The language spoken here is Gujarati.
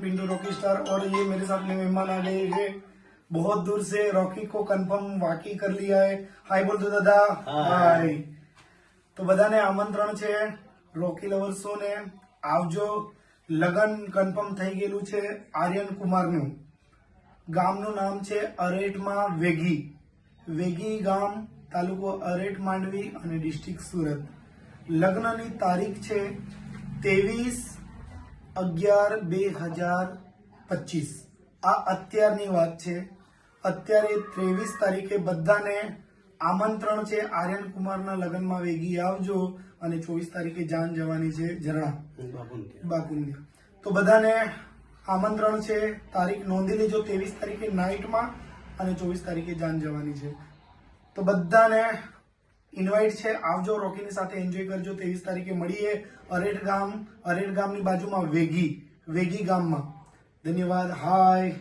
पिंटू रॉकी स्टार और ये मेरे साथ में मेहमान आ गए हैं बहुत दूर से। रॉकी को कंफर्म वाकी कर लिया है। हाय बोल दो दादा। हाय। તો બધાને આમંત્રણ છે રોકી લવર્સોને આવજો। લગન કન્ફર્મ થઈ ગયેલું છે આર્યન કુમારનું। ગામનું નામ છે અરેઠમાં વેગી। વેગી ગામ તાલુકો અરેઠ માંડવી અને ડિસ્ટ્રિક્ટ સુરત। લગ્નની તારીખ છે 23/11/2025। આ અત્યારની વાત છે। અત્યારે 23 તારીખે બધાને આમંત્રણ છે આર્યન કુમારના લગ્નમાં વેગી આવજો અને 24 તારીખે જાન જવાની છે ઝરણા બાપુની। તો બધાને આમંત્રણ છે। તારીખ નોંધી લેજો 23 તારીખે નાઇટમાં અને 24 તારીખે જાન જવાની છે। તો બધાને ઇન્વાઇટ છે, આવજો, રોકીની સાથે એન્જોય કરજો। 23 તારીખે મળીએ અરેઠ ગામની બાજુમાં વેગી ગામમાં। ધન્યવાદ। હાય।